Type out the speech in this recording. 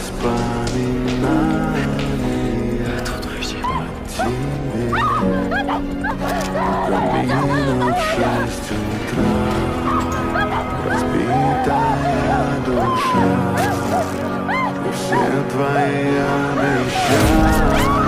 воспоминания о тебе. Камин в 6 утра, разбитая душа, и все твои обещания.